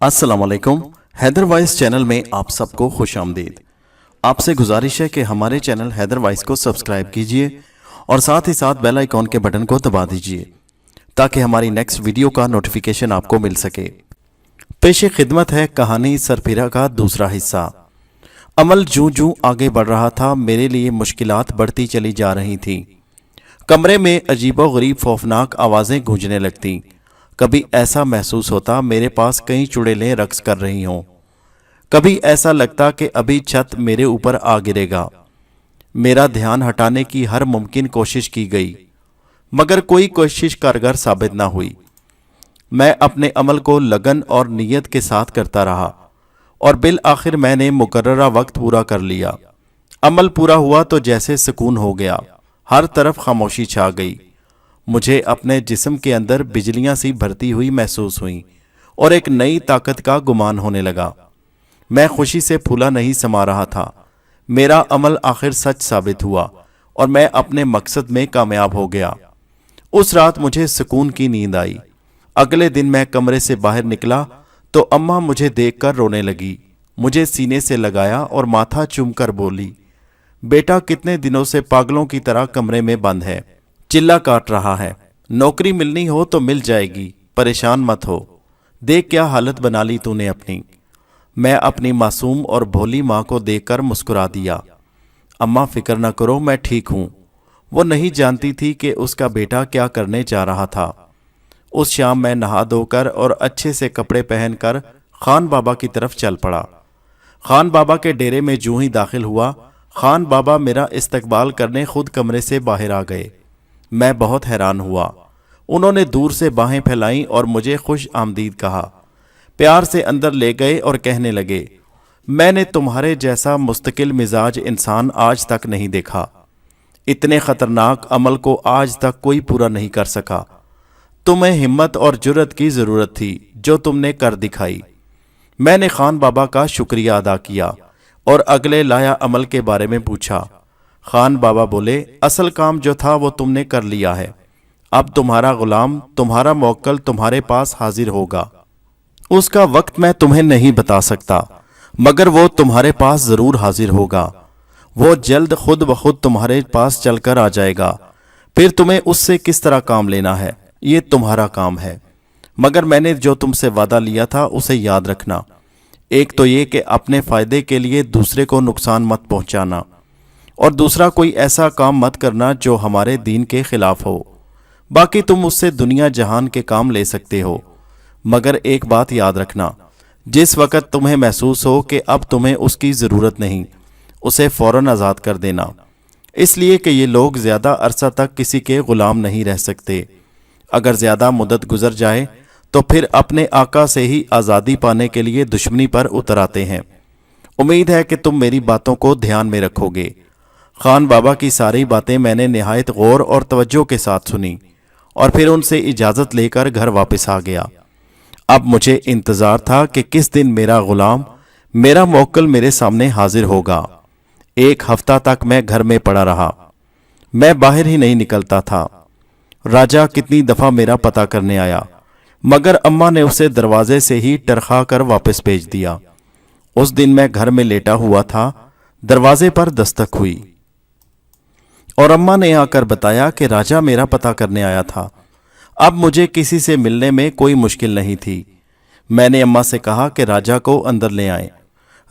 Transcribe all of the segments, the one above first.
अस्सलाम वालेकुम। Haider voice channel में आप सबको खुश आमदीद। आपसे गुजारिश है कि हमारे चैनल हैदर वॉइस को सब्सक्राइब कीजिए और साथ ही साथ बेल आइकॉन के बटन को दबा दीजिए ताकि हमारी नेक्स्ट वीडियो का नोटिफिकेशन आपको मिल सके। पेश खिदमत है कहानी सरफिरा का दूसरा हिस्सा। अमल जूं जूं आगे बढ़ रहा था, मेरे लिए मुश्किलात बढ़ती चली जा रही थीं। कमरे में अजीबोगरीब खौफनाक आवाज़ें गूंजने लगतीं। कभी ऐसा महसूस होता मेरे पास कई चुड़ैलें रक्स कर रही हों। कभी ऐसा लगता कि अभी छत मेरे ऊपर आ गिरेगा। मेरा ध्यान हटाने की हर मुमकिन कोशिश की गई, मगर कोई कोशिश कारगर साबित ना हुई। मैं अपने अमल को लगन और नीयत के साथ करता रहा और बिल आखिर मैंने मुकर्ररा वक्त पूरा कर लिया। अमल पूरा हुआ तो जैसे सुकून हो गया, हर तरफ खामोशी छा गई। मुझे अपने जिस्म के अंदर बिजलियां सी भरती हुई महसूस हुई और एक नई ताकत का गुमान होने लगा। मैं खुशी से फूला नहीं समा रहा था। मेरा अमल आखिर सच साबित हुआ और मैं अपने मकसद में कामयाब हो गया। उस रात मुझे सुकून की नींद आई। अगले दिन मैं कमरे से बाहर निकला तो अम्मा मुझे देखकर रोने लगी। मुझे सीने से लगाया और माथा चूमकर बोली, बेटा कितने दिनों से पागलों की तरह कमरे में बंद है, चिल्ला काट रहा है। नौकरी मिलनी हो तो मिल जाएगी, परेशान मत हो। देख क्या हालत बना ली तूने अपनी। मैं अपनी मासूम और भोली माँ को देखकर मुस्कुरा दिया। अम्मा फिक्र न करो, मैं ठीक हूँ। वो नहीं जानती थी कि उसका बेटा क्या करने जा रहा था। उस शाम मैं नहा धोकर और अच्छे से कपड़े पहनकर खान बाबा की तरफ चल पड़ा। खान बाबा के डेरे में जूं ही दाखिल हुआ, खान बाबा मेरा इस्तकबाल करने खुद कमरे से बाहर आ गए। मैं बहुत हैरान हुआ। उन्होंने दूर से बाहें फैलाईं और मुझे खुश आमदीद कहा। प्यार से अंदर ले गए और कहने लगे, मैंने तुम्हारे जैसा मुस्तकिल मिजाज इंसान आज तक नहीं देखा। इतने खतरनाक अमल को आज तक कोई पूरा नहीं कर सका। तुम्हें हिम्मत और जुर्रत की ज़रूरत थी जो तुमने कर दिखाई। मैंने खान बाबा का शुक्रिया अदा किया और अगले लाया अमल के बारे में पूछा। खान बाबा बोले, असल काम जो था वो तुमने कर लिया है। अब तुम्हारा गुलाम, तुम्हारा मौक्कल तुम्हारे पास हाजिर होगा। उसका वक्त मैं तुम्हें नहीं बता सकता, मगर वो तुम्हारे पास ज़रूर हाजिर होगा। वो जल्द खुद ब खुद तुम्हारे पास चलकर आ जाएगा। फिर तुम्हें उससे किस तरह काम लेना है ये तुम्हारा काम है, मगर मैंने जो तुमसे वादा लिया था उसे याद रखना। एक तो ये कि अपने फ़ायदे के लिए दूसरे को नुकसान मत पहुंचाना, और दूसरा कोई ऐसा काम मत करना जो हमारे दीन के खिलाफ हो। बाकी तुम उससे दुनिया जहान के काम ले सकते हो, मगर एक बात याद रखना, जिस वक़्त तुम्हें महसूस हो कि अब तुम्हें उसकी ज़रूरत नहीं, उसे फ़ौरन आज़ाद कर देना। इसलिए कि ये लोग ज़्यादा अरसा तक किसी के ग़ुलाम नहीं रह सकते। अगर ज़्यादा मुद्दत गुजर जाए तो फिर अपने आका से ही आज़ादी पाने के लिए दुश्मनी पर उतर आते हैं। उम्मीद है कि तुम मेरी बातों को ध्यान में रखोगे। खान बाबा की सारी बातें मैंने निहायत गौर और तवज्जो के साथ सुनी और फिर उनसे इजाज़त लेकर घर वापस आ गया। अब मुझे इंतज़ार था कि किस दिन मेरा ग़ुलाम, मेरा मौक्कल मेरे सामने हाजिर होगा। एक हफ्ता तक मैं घर में पड़ा रहा। मैं बाहर ही नहीं निकलता था। राजा कितनी दफ़ा मेरा पता करने आया, मगर अम्मा ने उसे दरवाजे से ही टरखा कर वापस भेज दिया। उस दिन मैं घर में लेटा हुआ था। दरवाजे पर दस्तक हुई और अम्मा ने आकर बताया कि राजा मेरा पता करने आया था। अब मुझे किसी से मिलने में कोई मुश्किल नहीं थी। मैंने अम्मा से कहा कि राजा को अंदर ले आएं।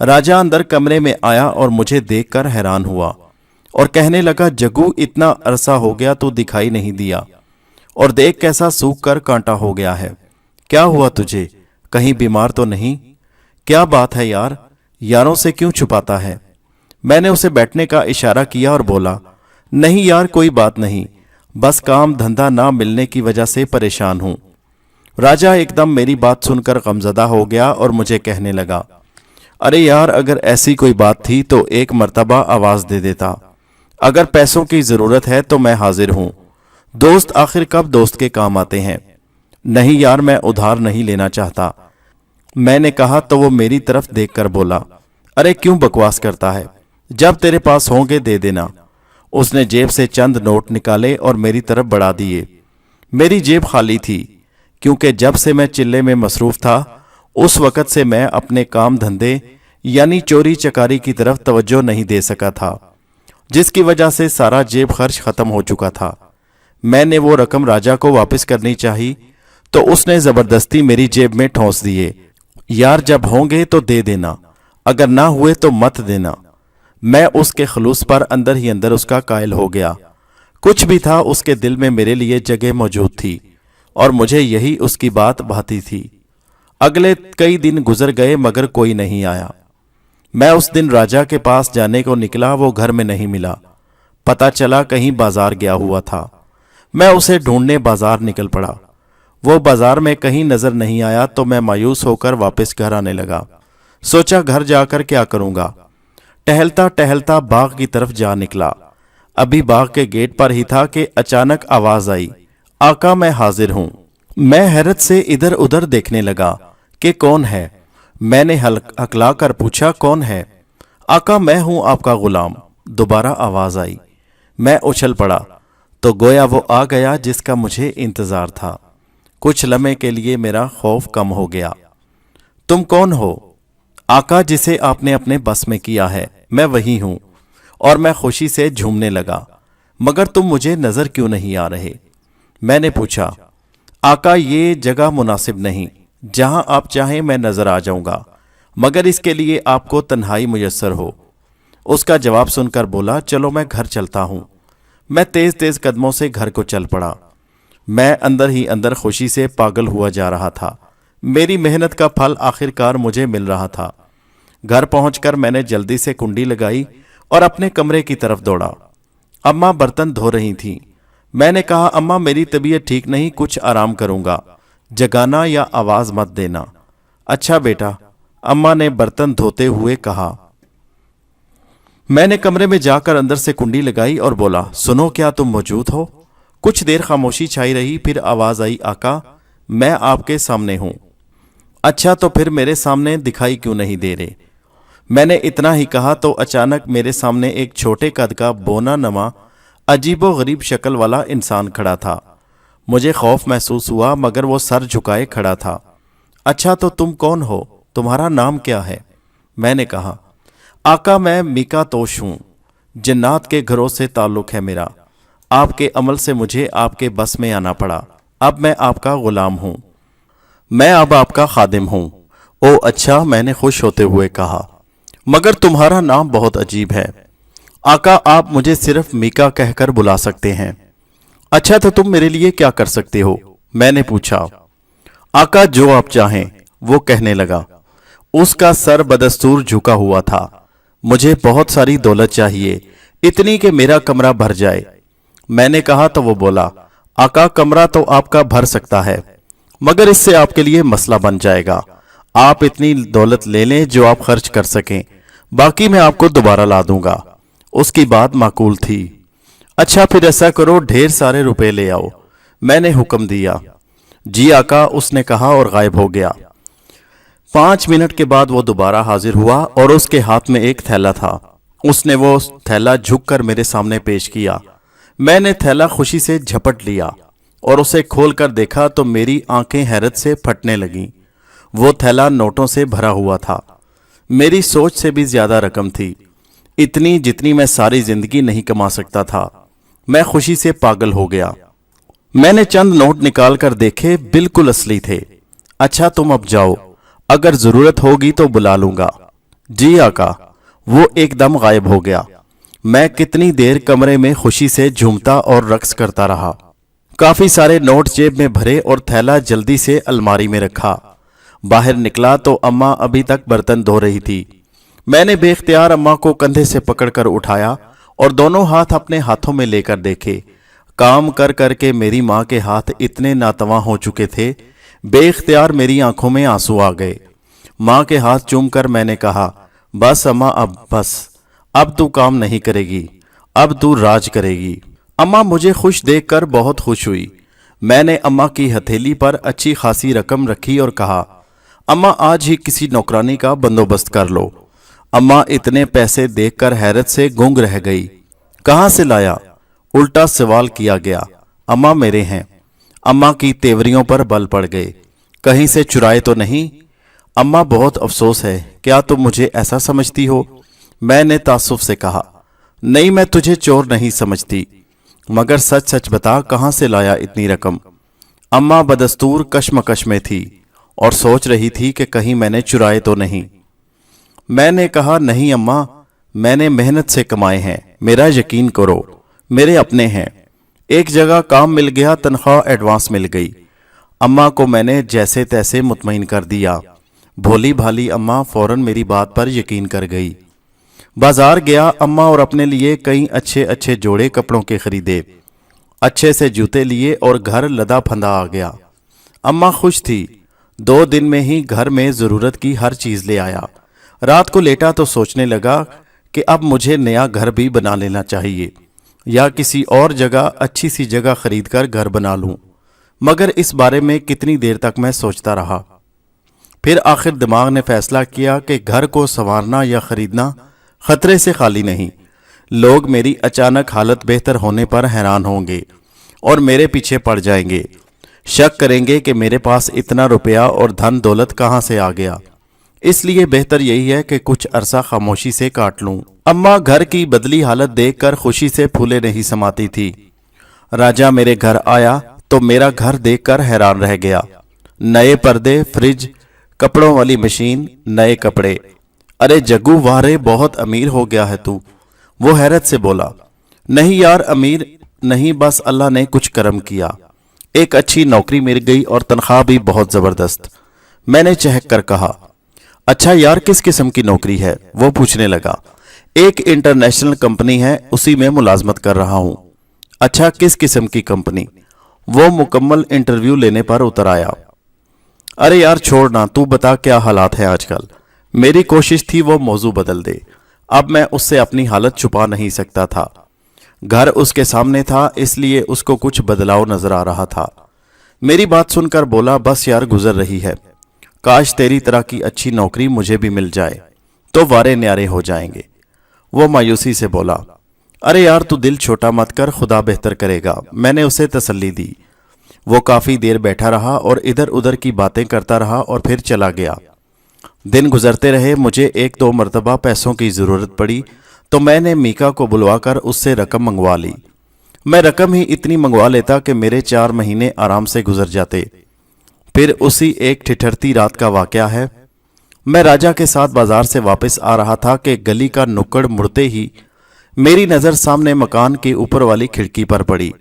राजा अंदर कमरे में आया और मुझे देखकर हैरान हुआ और कहने लगा, जग्गू इतना अरसा हो गया तो दिखाई नहीं दिया, और देख कैसा सूख कर कांटा हो गया है। क्या हुआ तुझे? कहीं बीमार तो नहीं? क्या बात है यार, यारों से क्यों छुपाता है? मैंने उसे बैठने का इशारा किया और बोला, नहीं यार कोई बात नहीं, बस काम धंधा ना मिलने की वजह से परेशान हूँ। राजा एकदम मेरी बात सुनकर गमज़दा हो गया और मुझे कहने लगा, अरे यार अगर ऐसी कोई बात थी तो एक मर्तबा आवाज़ दे देता। अगर पैसों की ज़रूरत है तो मैं हाजिर हूँ। दोस्त आखिर कब दोस्त के काम आते हैं। नहीं यार मैं उधार नहीं लेना चाहता। मैंने कहा तो वो मेरी तरफ देखकर बोला, अरे क्यों बकवास करता है, जब तेरे पास होंगे दे देना। उसने जेब से चंद नोट निकाले और मेरी तरफ बढ़ा दिए। मेरी जेब खाली थी, क्योंकि जब से मैं चिल्ले में मसरूफ़ था उस वक्त से मैं अपने काम धंधे यानी चोरी चकारी की तरफ तवज्जो नहीं दे सका था, जिसकी वजह से सारा जेब खर्च खत्म हो चुका था। मैंने वो रकम राजा को वापस करनी चाहिए तो उसने जबरदस्ती मेरी जेब में ठोंस दिए। यार, जब होंगे तो दे देना, अगर ना हुए तो मत देना। मैं उसके खलूस पर अंदर ही अंदर उसका कायल हो गया। कुछ भी था, उसके दिल में मेरे लिए जगह मौजूद थी और मुझे यही उसकी बात भाती थी। अगले कई दिन गुजर गए मगर कोई नहीं आया। मैं उस दिन राजा के पास जाने को निकला, वो घर में नहीं मिला। पता चला कहीं बाजार गया हुआ था। मैं उसे ढूंढने बाजार निकल पड़ा। वो बाजार में कहीं नजर नहीं आया तो मैं मायूस होकर वापस घर आने लगा। सोचा घर जाकर क्या करूंगा। टहलता टहलता बाग की तरफ जा निकला। अभी बाग के गेट पर ही था कि अचानक आवाज आई, आका मैं हाजिर हूं। मैं हैरत से इधर उधर देखने लगा कि कौन है। मैंने हकला कर पूछा, कौन है? आका मैं हूं आपका गुलाम। दोबारा आवाज आई। मैं उछल पड़ा तो गोया वो आ गया जिसका मुझे इंतजार था। कुछ लम्हे के लिए मेरा खौफ कम हो गया। तुम कौन हो? आका जिसे आपने अपने बस में किया है, मैं वही हूं। और मैं खुशी से झूमने लगा। मगर तुम मुझे नजर क्यों नहीं आ रहे? मैंने पूछा। आका ये जगह मुनासिब नहीं, जहां आप चाहें मैं नजर आ जाऊंगा, मगर इसके लिए आपको तन्हाई मुयस्सर हो। उसका जवाब सुनकर बोला, चलो मैं घर चलता हूं। मैं तेज तेज कदमों से घर को चल पड़ा। मैं अंदर ही अंदर खुशी से पागल हुआ जा रहा था। मेरी मेहनत का फल आखिरकार मुझे मिल रहा था। घर पहुंचकर मैंने जल्दी से कुंडी लगाई और अपने कमरे की तरफ दौड़ा। अम्मा बर्तन धो रही थीं। मैंने कहा, अम्मा मेरी तबीयत ठीक नहीं, कुछ आराम करूंगा, जगाना या आवाज मत देना। अच्छा बेटा, अम्मा ने बर्तन धोते हुए कहा। मैंने कमरे में जाकर अंदर से कुंडी लगाई और बोला, सुनो क्या तुम मौजूद हो? कुछ देर खामोशी छाई रही, फिर आवाज आई, आका मैं आपके सामने हूं। अच्छा तो फिर मेरे सामने दिखाई क्यों नहीं दे रहे? मैंने इतना ही कहा तो अचानक मेरे सामने एक छोटे कद का बोना नमा अजीबो गरीब शक्ल वाला इंसान खड़ा था। मुझे खौफ महसूस हुआ मगर वो सर झुकाए खड़ा था। अच्छा तो तुम कौन हो? तुम्हारा नाम क्या है? मैंने कहा, आका मैं मीका तोश हूं। जिन्नात के घरों से ताल्लुक है मेरा। आपके अमल से मुझे आपके बस में आना पड़ा। अब मैं आपका गुलाम हूं। मैं अब आपका खादिम हूं। ओ अच्छा, मैंने खुश होते हुए कहा, मगर तुम्हारा नाम बहुत अजीब है। आका आप मुझे सिर्फ मीका कहकर बुला सकते हैं। अच्छा तो तुम मेरे लिए क्या कर सकते हो? मैंने पूछा। आका जो आप चाहें, वो कहने लगा। उसका सर बदस्तूर झुका हुआ था। मुझे बहुत सारी दौलत चाहिए, इतनी कि मेरा कमरा भर जाए। मैंने कहा तो वो बोला, आका कमरा तो आपका भर सकता है, मगर इससे आपके लिए मसला बन जाएगा। आप इतनी दौलत ले लें जो आप खर्च कर सकें, बाकी मैं आपको दोबारा ला दूंगा। उसकी बात माकूल थी। अच्छा फिर ऐसा करो, ढेर सारे रुपए ले आओ। मैंने हुक्म दिया। जी आका, उसने कहा और गायब हो गया। 5 मिनट के बाद वो दोबारा हाजिर हुआ और उसके हाथ में एक थैला था। उसने वो थैला झुककर मेरे सामने पेश किया। मैंने थैला खुशी से झपट लिया और उसे खोलकर देखा तो मेरी आंखें हैरत से फटने लगीं। वो थैला नोटों से भरा हुआ था। मेरी सोच से भी ज्यादा रकम थी, इतनी जितनी मैं सारी जिंदगी नहीं कमा सकता था। मैं खुशी से पागल हो गया। मैंने चंद नोट निकाल कर देखे, बिल्कुल असली थे। अच्छा तुम अब जाओ, अगर जरूरत होगी तो बुला लूंगा। जी आका। वो एकदम गायब हो गया। मैं कितनी देर कमरे में खुशी से झूमता और रक्स करता रहा। काफी सारे नोट जेब में भरे और थैला जल्दी से अलमारी में रखा। बाहर निकला तो अम्मा अभी तक बर्तन धो रही थी। मैंने बेख्तियार अम्मा को कंधे से पकड़कर उठाया और दोनों हाथ अपने हाथों में लेकर देखे। काम कर करके मेरी माँ के हाथ इतने नातवा हो चुके थे, बेख्तियार मेरी आंखों में आंसू आ गए। माँ के हाथ चूमकर मैंने कहा, बस अम्मा अब तू काम नहीं करेगी, अब तू राज करेगी। अम्मा मुझे खुश देखकर बहुत खुश हुई। मैंने अम्मा की हथेली पर अच्छी खासी रकम रखी और कहा, अम्मा आज ही किसी नौकरानी का बंदोबस्त कर लो। अम्मा इतने पैसे देखकर हैरत से गूंग रह गई। कहाँ से लाया? उल्टा सवाल किया गया। अम्मा मेरे हैं। अम्मा की तेवरियों पर बल पड़ गए। कहीं से चुराए तो नहीं? अम्मा बहुत अफसोस है, क्या तुम मुझे ऐसा समझती हो? मैंने तासुफ से कहा, नहीं मैं तुझे चोर नहीं समझती, मगर सच सच बता कहाँ से लाया इतनी रकम? अम्मा बदस्तूर कशमकश में थी और सोच रही थी कि कहीं मैंने चुराए तो नहीं। मैंने कहा, नहीं अम्मा, मैंने मेहनत से कमाए हैं, मेरा यकीन करो, मेरे अपने हैं। एक जगह काम मिल गया, तनख्वाह एडवांस मिल गई। अम्मा को मैंने जैसे तैसे मुतमईन कर दिया। भोली भाली अम्मा फौरन मेरी बात पर यकीन कर गई। बाजार गया अम्मा और अपने लिए कई अच्छे अच्छे जोड़े कपड़ों के खरीदे, अच्छे से जूते लिए और घर लदा फंदा आ गया। अम्मा खुश थी। 2 दिन में ही घर में ज़रूरत की हर चीज़ ले आया। रात को लेटा तो सोचने लगा कि अब मुझे नया घर भी बना लेना चाहिए या किसी और जगह अच्छी सी जगह खरीद कर घर बना लूं। मगर इस बारे में कितनी देर तक मैं सोचता रहा। फिर आखिर दिमाग ने फैसला किया कि घर को संवारना या खरीदना खतरे से खाली नहीं। लोग मेरी अचानक हालत बेहतर होने पर हैरान होंगे और मेरे पीछे पड़ जाएंगे, शक करेंगे कि मेरे पास इतना रुपया और धन दौलत कहाँ से आ गया। इसलिए बेहतर यही है कि कुछ अरसा खामोशी से काट लूं। अम्मा घर की बदली हालत देखकर खुशी से फूले नहीं समाती थी। राजा मेरे घर आया तो मेरा घर देखकर हैरान रह गया। नए पर्दे, फ्रिज, कपड़ों वाली मशीन, नए कपड़े। अरे जग्गू, वाह रे, बहुत अमीर हो गया है तू। वो हैरत से बोला, नहीं यार, अमीर नहीं, बस अल्लाह ने कुछ करम किया। एक अच्छी नौकरी मिल गई और तनख्वाह भी बहुत जबरदस्त। मैंने चहक कर कहा, अच्छा यार, किस किस्म की नौकरी है? वो पूछने लगा, एक इंटरनेशनल कंपनी है, उसी में मुलाजमत कर रहा हूं। अच्छा, किस किस्म की कंपनी? वो मुकम्मल इंटरव्यू लेने पर उतर आया। अरे यार छोड़ ना, तू बता क्या हालात है आजकल। मेरी कोशिश थी वो मौजू बदल दे। अब मैं उससे अपनी हालत छुपा नहीं सकता था। घर उसके सामने था, इसलिए उसको कुछ बदलाव नजर आ रहा था। मेरी बात सुनकर बोला, बस यार गुजर रही है, काश तेरी तरह की अच्छी नौकरी मुझे भी मिल जाए तो वारे न्यारे हो जाएंगे। वो मायूसी से बोला, अरे यार तू दिल छोटा मत कर, खुदा बेहतर करेगा। मैंने उसे तसल्ली दी। वो काफी देर बैठा रहा और इधर उधर की बातें करता रहा और फिर चला गया। दिन गुजरते रहे। मुझे 1-2 मरतबा पैसों की जरूरत पड़ी तो मैंने मीका को बुलवाकर उससे रकम मंगवा ली। मैं रकम ही इतनी मंगवा लेता कि मेरे 4 महीने आराम से गुजर जाते। फिर उसी एक ठिठुरती रात का वाकया है। मैं राजा के साथ बाजार से वापस आ रहा था कि गली का नुक्कड़ मुड़ते ही मेरी नज़र सामने मकान के ऊपर वाली खिड़की पर पड़ी।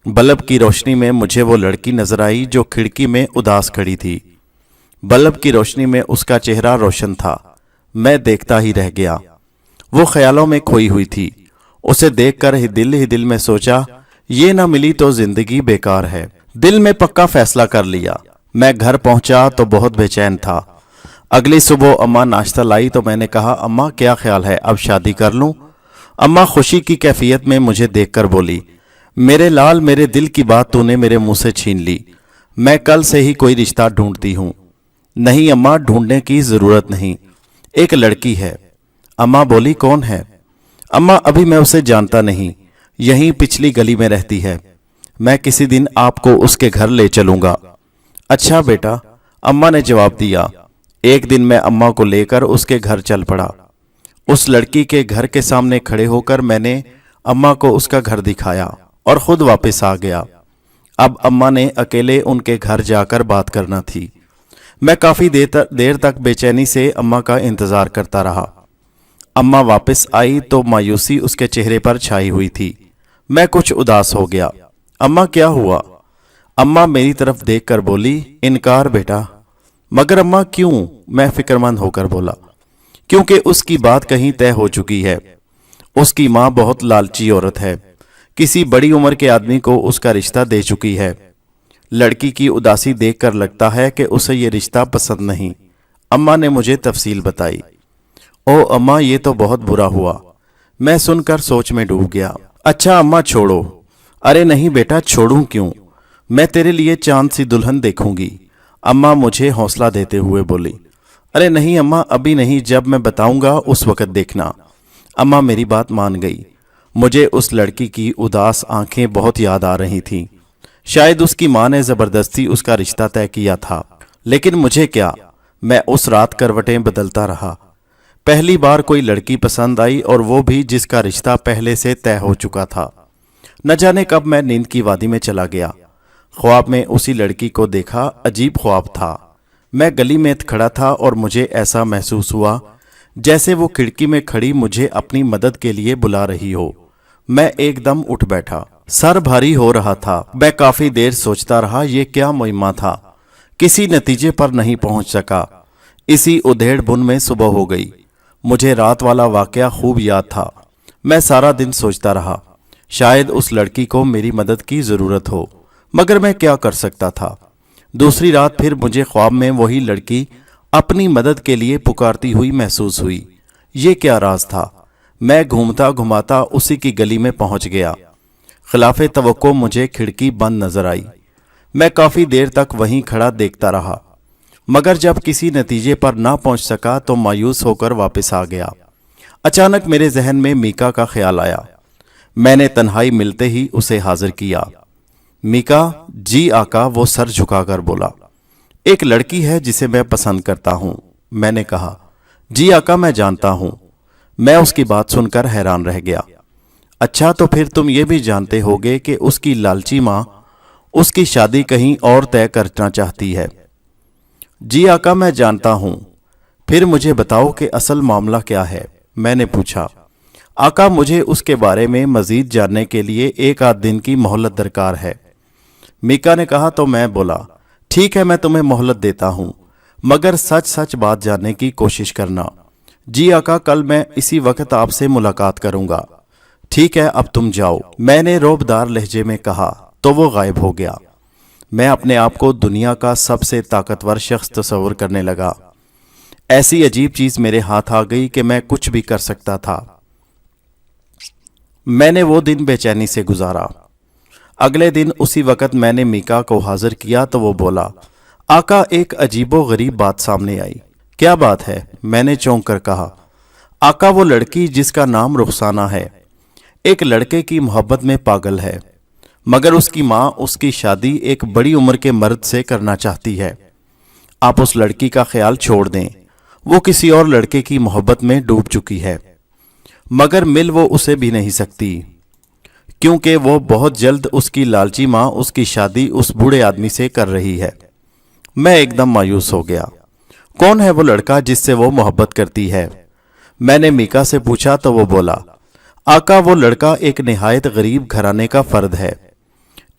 बल्ब की रोशनी में मुझे वो लड़की नजर आई जो खिड़की में उदास खड़ी थी। बल्ब की रोशनी में उसका चेहरा रोशन था। मैं देखता ही रह गया। वो ख्यालों में खोई हुई थी। उसे देखकर ही दिल में सोचा, ये ना मिली तो जिंदगी बेकार है। दिल में पक्का फैसला कर लिया। मैं घर पहुंचा तो बहुत बेचैन था। अगली सुबह अम्मा नाश्ता लाई तो मैंने कहा, अम्मा क्या ख्याल है, अब शादी कर लूं? अम्मा खुशी की कैफियत में मुझे देखकर बोली, मेरे लाल, मेरे दिल की बात तूने मेरे मुंह से छीन ली। मैं कल से ही कोई रिश्ता ढूंढती हूं। नहीं अम्मा, ढूंढने की जरूरत नहीं, एक लड़की है। अम्मा बोली, कौन है? अम्मा, अभी मैं उसे जानता नहीं, यहीं पिछली गली में रहती है। मैं किसी दिन आपको उसके घर ले चलूंगा। अच्छा बेटा, अम्मा ने जवाब दिया। एक दिन मैं अम्मा को लेकर उसके घर चल पड़ा। उस लड़की के घर के सामने खड़े होकर मैंने अम्मा को उसका घर दिखाया और खुद वापस आ गया। अब अम्मा ने अकेले उनके घर जाकर बात करना थी। मैं काफी देर तक बेचैनी से अम्मा का इंतजार करता रहा। अम्मा वापस आई तो मायूसी उसके चेहरे पर छाई हुई थी। मैं कुछ उदास हो गया। अम्मा क्या हुआ? अम्मा मेरी तरफ देखकर बोली, इनकार बेटा। मगर अम्मा क्यों? मैं फिक्रमंद होकर बोला, क्योंकि उसकी बात कहीं तय हो चुकी है। उसकी माँ बहुत लालची औरत है, किसी बड़ी उम्र के आदमी को उसका रिश्ता दे चुकी है। लड़की की उदासी देखकर लगता है कि उसे ये रिश्ता पसंद नहीं। अम्मा ने मुझे तफसील बताई। ओ अम्मा, ये तो बहुत बुरा हुआ। मैं सुनकर सोच में डूब गया। अच्छा अम्मा छोड़ो। अरे नहीं बेटा, छोड़ूं क्यों? मैं तेरे लिए चांद सी दुल्हन देखूंगी। अम्मा मुझे हौसला देते हुए बोली। अरे नहीं अम्मा, अभी नहीं, जब मैं बताऊंगा उस वक्त देखना। अम्मा मेरी बात मान गई। मुझे उस लड़की की उदास आंखें बहुत याद आ रही थीं। शायद उसकी माँ ने जबरदस्ती उसका रिश्ता तय किया था, लेकिन मुझे क्या, میں اس رات کروٹیں بدلتا رہا۔ پہلی بار کوئی لڑکی پسند آئی اور وہ بھی جس کا رشتہ پہلے سے طے ہو چکا تھا۔ نہ جانے کب میں نیند کی وادی میں چلا گیا۔ خواب میں اسی لڑکی کو دیکھا۔ عجیب خواب تھا۔ میں گلی میں کھڑا تھا اور مجھے ایسا محسوس ہوا جیسے وہ کھڑکی میں کھڑی مجھے اپنی مدد کے لیے بلا رہی ہو۔ میں ایک دم اٹھ بیٹھا۔ سر بھاری ہو رہا تھا۔ میں کافی دیر سوچتا رہا یہ کیا معمہ تھا۔ کسی نتیجے پر نہیں پہنچ سکا۔ اسی ادھیڑ بن میں صبح ہو گئی۔ مجھے رات والا واقعہ خوب یاد تھا۔ میں سارا دن سوچتا رہا شاید اس لڑکی کو میری مدد کی ضرورت ہو، مگر میں کیا کر سکتا تھا۔ دوسری رات پھر مجھے خواب میں وہی لڑکی اپنی مدد کے لیے پکارتی ہوئی محسوس ہوئی۔ یہ کیا راز تھا؟ میں گھومتا گھماتا اسی کی گلی میں پہنچ گیا۔ خلاف توقع مجھے کھڑکی بند نظر آئی۔ میں کافی دیر تک وہیں کھڑا دیکھتا رہا، مگر جب کسی نتیجے پر نہ پہنچ سکا تو مایوس ہو کر واپس آ گیا۔ اچانک میرے ذہن میں میکا کا خیال آیا۔ میں نے تنہائی ملتے ہی اسے حاضر کیا۔ میکا، جی آقا، وہ سر جھکا کر بولا۔ ایک لڑکی ہے جسے میں پسند کرتا ہوں، میں نے کہا۔ جی آقا، میں جانتا ہوں۔ میں اس کی بات سن کر حیران رہ گیا۔ اچھا، تو پھر تم یہ بھی جانتے ہوگے کہ اس کی لالچی ماں اس کی شادی کہیں اور طے کرنا چاہتی ہے؟ جی آقا، میں جانتا ہوں۔ پھر مجھے بتاؤ کہ اصل معاملہ کیا ہے؟ میں نے پوچھا۔ آقا، مجھے اس کے بارے میں مزید جاننے کے لیے 1 دن کی مہلت درکار ہے۔ میکا نے کہا تو میں بولا، ٹھیک ہے، میں تمہیں مہلت دیتا ہوں، مگر سچ سچ بات جاننے کی کوشش کرنا۔ جی آقا، کل میں اسی وقت آپ سے ملاقات کروں گا۔ ٹھیک ہے، اب تم جاؤ، میں نے روبدار لہجے میں کہا تو وہ غائب ہو گیا۔ میں اپنے آپ کو دنیا کا سب سے طاقتور شخص تصور کرنے لگا۔ ایسی عجیب چیز میرے ہاتھ آ گئی کہ میں کچھ بھی کر سکتا تھا۔ میں نے وہ دن بے چینی سے گزارا۔ اگلے دن اسی وقت میں نے میکا کو حاضر کیا تو وہ بولا، آقا، ایک عجیب و غریب بات سامنے آئی۔ کیا بات ہے؟ میں نے چونک کر کہا۔ آقا، وہ لڑکی جس کا نام رخسانہ ہے، ایک لڑکے کی محبت میں پاگل ہے، مگر اس کی ماں اس کی شادی ایک بڑی عمر کے مرد سے کرنا چاہتی ہے۔ آپ اس لڑکی کا خیال چھوڑ دیں، وہ کسی اور لڑکے کی محبت میں ڈوب چکی ہے، مگر مل وہ اسے بھی نہیں سکتی، کیونکہ وہ بہت جلد اس کی لالچی ماں اس کی شادی اس بوڑھے آدمی سے کر رہی ہے۔ میں ایک دم مایوس ہو گیا۔ کون ہے وہ لڑکا جس سے وہ محبت کرتی ہے؟ میں نے میکا سے پوچھا تو وہ بولا، آقا، وہ لڑکا ایک نہایت غریب گھرانے کا فرد ہے،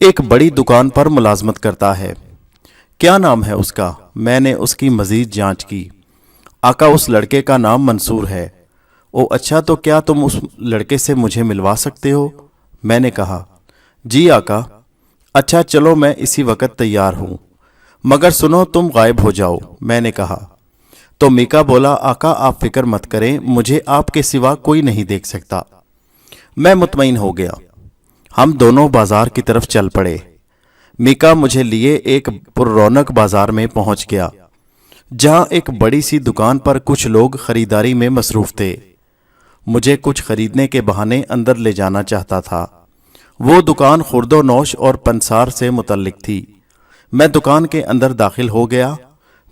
ایک بڑی دکان پر ملازمت کرتا ہے۔ کیا نام ہے اس کا؟ میں نے اس کی مزید جانچ کی۔ آقا، اس لڑکے کا نام منصور ہے۔ او اچھا، تو کیا تم اس لڑکے سے مجھے ملوا سکتے ہو؟ میں نے کہا، جی آقا۔ اچھا، چلو، میں اسی وقت تیار ہوں، مگر سنو، تم غائب ہو جاؤ، میں نے کہا۔ تو میکا بولا، آقا، آپ فکر مت کریں، مجھے آپ کے سوا کوئی نہیں دیکھ سکتا۔ میں مطمئن ہو گیا۔ ہم دونوں بازار کی طرف چل پڑے۔ میکا مجھے لیے ایک پر رونق بازار میں پہنچ گیا، جہاں ایک بڑی سی دکان پر کچھ لوگ خریداری میں مصروف تھے۔ مجھے کچھ خریدنے کے بہانے اندر لے جانا چاہتا تھا۔ وہ دکان خورد و نوش اور پنسار سے متعلق تھی۔ میں دکان کے اندر داخل ہو گیا۔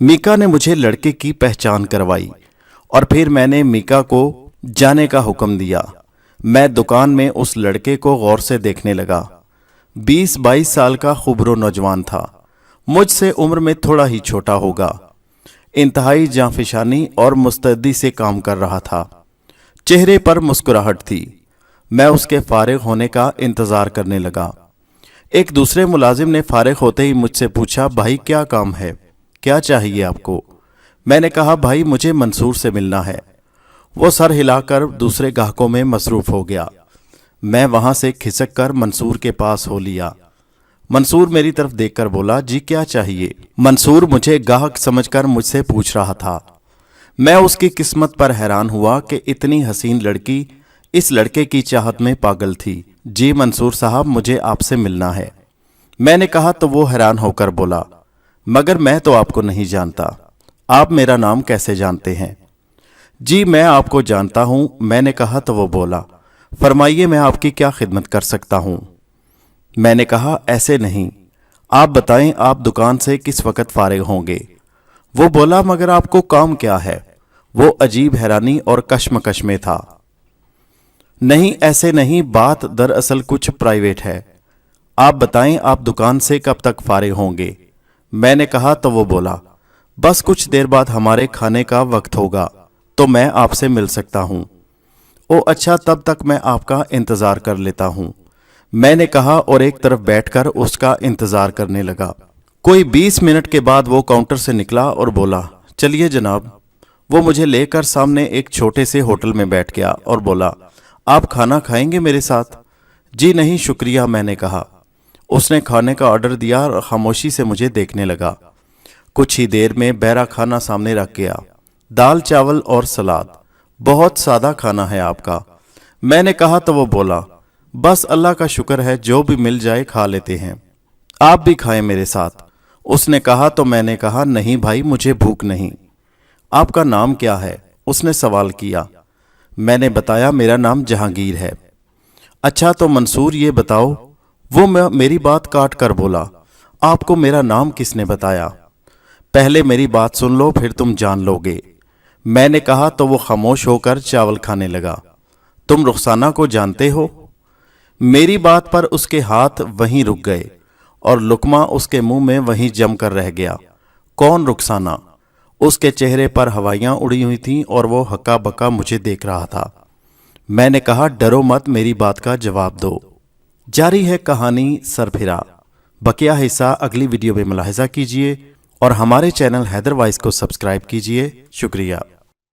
میکا نے مجھے لڑکے کی پہچان کروائی اور پھر میں نے میکا کو جانے کا حکم دیا۔ میں دکان میں اس لڑکے کو غور سے دیکھنے لگا۔ 20-22 سال کا خوبرو نوجوان تھا، مجھ سے عمر میں تھوڑا ہی چھوٹا ہوگا۔ انتہائی جانفشانی اور مستعدی سے کام کر رہا تھا، چہرے پر مسکراہٹ تھی۔ میں اس کے فارغ ہونے کا انتظار کرنے لگا۔ ایک دوسرے ملازم نے فارغ ہوتے ہی مجھ سے پوچھا، بھائی کیا کام ہے؟ کیا چاہیے آپ کو؟ میں نے کہا، بھائی مجھے منصور سے ملنا ہے۔ وہ سر ہلا کر دوسرے گاہکوں میں مصروف ہو گیا۔ میں وہاں سے کھسک کر منصور کے پاس ہو لیا۔ منصور میری طرف دیکھ کر بولا، جی کیا چاہیے؟ منصور مجھے گاہک سمجھ کر مجھ سے پوچھ رہا تھا۔ میں اس کی قسمت پر حیران ہوا کہ اتنی حسین لڑکی اس لڑکے کی چاہت میں پاگل تھی۔ جی منصور صاحب، مجھے آپ سے ملنا ہے، میں نے کہا تو وہ حیران ہو کر بولا، مگر میں تو آپ کو نہیں جانتا، آپ میرا نام کیسے جانتے ہیں؟ جی میں آپ کو جانتا ہوں، میں نے کہا تو وہ بولا، فرمائیے میں آپ کی کیا خدمت کر سکتا ہوں؟ میں نے کہا، ایسے نہیں، آپ بتائیں آپ دکان سے کس وقت فارغ ہوں گے؟ वो बोला, मगर आपको काम क्या है? वो अजीब हैरानी और कश्मकश में था। नहीं, ऐसे नहीं, बात दरअसल कुछ प्राइवेट है। आप बताएं, आप दुकान से कब तक फारिग होंगे? मैंने कहा तो वो बोला, बस कुछ देर बाद हमारे खाने का वक्त होगा तो मैं आपसे मिल सकता हूं। ओ अच्छा, तब तक मैं आपका इंतजार कर लेता हूं, मैंने कहा और एक तरफ बैठकर उसका इंतजार करने लगा। कोई 20 मिनट के बाद वो काउंटर से निकला और बोला, चलिए जनाब। वो मुझे लेकर सामने एक छोटे से होटल में बैठ गया और बोला, आप खाना खाएंगे मेरे साथ? जी नहीं शुक्रिया, मैंने कहा। उसने खाने का ऑर्डर दिया और खामोशी से मुझे देखने लगा। कुछ ही देर में बहरा खाना सामने रख गया, दाल चावल और सलाद। बहुत सादा खाना है आपका, मैंने कहा तो वो बोला, बस अल्लाह का शुक्र है, जो भी मिल जाए खा लेते हैं, आप भी खाएं मेरे साथ। उसने कहा तो मैंने कहा, नहीं भाई, मुझे भूख नहीं। आपका नाम क्या है? उसने सवाल किया। मैंने बताया, मेरा नाम जहांगीर है। अच्छा तो मंसूर, ये बताओ। वो मेरी बात काट कर बोला, आपको मेरा नाम किसने बताया? पहले मेरी बात सुन लो, फिर तुम जान लोगे, मैंने कहा तो वो खामोश होकर चावल खाने लगा। तुम रुखसाना को जानते हो? मेरी बात पर उसके हाथ वहीं रुक गए और लुकमा उसके मुंह में वहीं जम कर रह गया। कौन रुखसाना? उसके चेहरे पर हवाइयां उड़ी हुई थीं और वो हक्का बक्का मुझे देख रहा था। मैंने कहा, डरो मत, मेरी बात का जवाब दो। जारी है कहानी सरफिरा। बकिया हिस्सा अगली वीडियो में मुलाहिजा कीजिए और हमारे चैनल हैदर वॉइस को सब्सक्राइब कीजिए। शुक्रिया।